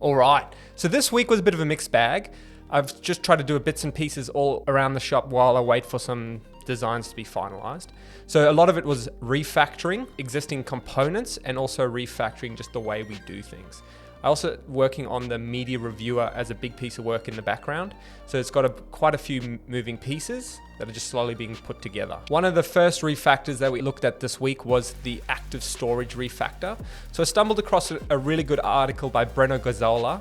All right, so this week was a bit of a mixed bag. I've just tried to do bits and pieces all around the shop while I wait for some designs to be finalized. So a lot of it was refactoring existing components and also refactoring just the way we do things. I also working on the media reviewer as a big piece of work in the background. So it's got quite a few moving pieces that are just slowly being put together. One of the first refactors that we looked at this week was the active storage refactor. So I stumbled across a really good article by Breno Gazzola,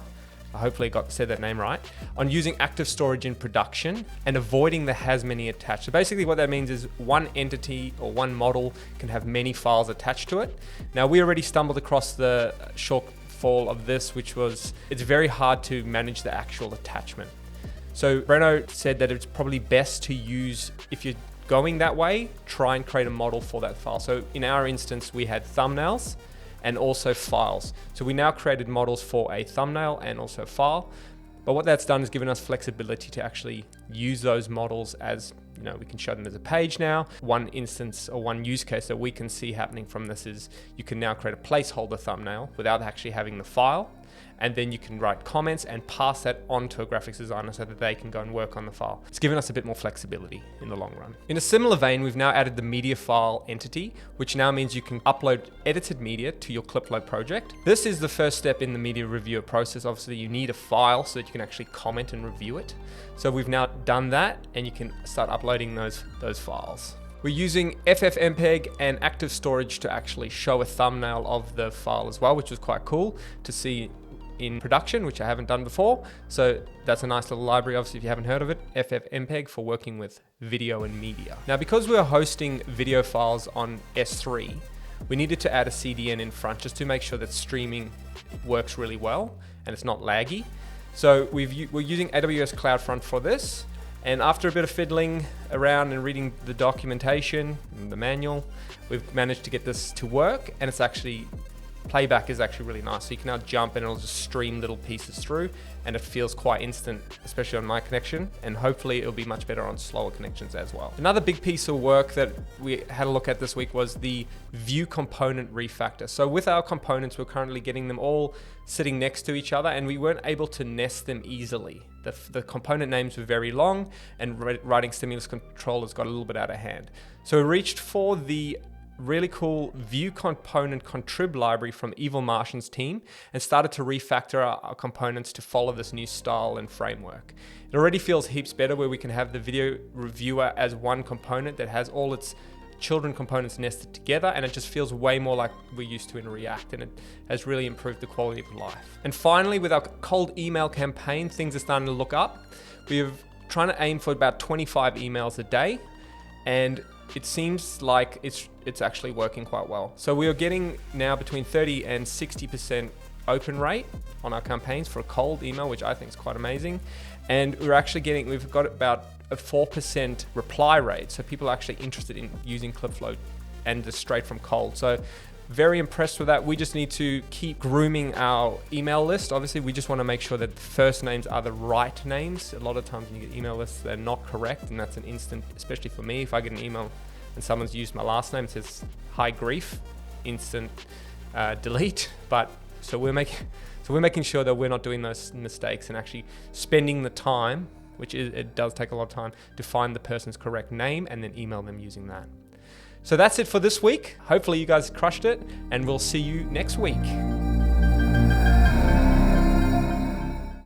I hopefully said that name right, on using active storage in production and avoiding the has many attached. So basically what that means is one entity or one model can have many files attached to it. Now we already stumbled across the shortfall of this, which was it's very hard to manage the actual attachment. So Breno said that it's probably best to use, if you're going that way, try and create a model for that file. So in our instance, we had thumbnails and also files. So we now created models for a thumbnail and also file. But what that's done is given us flexibility to actually use those models as, we can show them as a page now. One instance or one use case that we can see happening from this is you can now create a placeholder thumbnail without actually having the file. And then you can write comments and pass that on to a graphics designer so that they can go and work on the file. It's given us a bit more flexibility in the long run. In a similar vein, we've now added the media file entity, which now means you can upload edited media to your Clipload project. This is the first step in the media reviewer process. Obviously, you need a file so that you can actually comment and review it. So we've now done that, and you can start uploading those files. We're using FFmpeg and active storage to actually show a thumbnail of the file as well, which was quite cool to see in production, which I haven't done before. So that's a nice little library, obviously, if you haven't heard of it, FFmpeg for working with video and media. Now, because we are hosting video files on S3, we needed to add a CDN in front just to make sure that streaming works really well and it's not laggy. So we're using AWS CloudFront for this. And after a bit of fiddling around and reading the documentation and the manual, we've managed to get this to work, and it's actually playback is actually really nice. So you can now jump and it'll just stream little pieces through, and it feels quite instant, especially on my connection, and hopefully it'll be much better on slower connections as well. Another big piece of work that we had a look at this week was the view component refactor. So with our components, we're currently getting them all sitting next to each other, and we weren't able to nest them easily. The component names were very long, and writing stimulus controllers got a little bit out of hand. So we reached for the really cool view component contrib library from Evil Martian's team and started to refactor our components to follow this new style and framework. It already feels heaps better where we can have the video reviewer as one component that has all its children components nested together, and it just feels way more like we're used to in React, and it has really improved the quality of life. And finally, with our cold email campaign, things are starting to look up. We're trying to aim for about 25 emails a day, and it seems like it's actually working quite well. So we are getting now between 30 and 60% open rate on our campaigns for a cold email, which I think is quite amazing. And we've got about a 4% reply rate. So people are actually interested in using Clipload and just straight from cold. So very impressed with that. We just need to keep grooming our email list. Obviously, we just want to make sure that the first names are the right names. A lot of times when you get email lists, they're not correct, and that's an instant, especially for me, if I get an email and someone's used my last name, it says hi grief, instant delete. But so we're making sure that we're not doing those mistakes and actually spending the time, which it does take a lot of time, to find the person's correct name and then email them using that. So that's it for this week. Hopefully you guys crushed it, and we'll see you next week.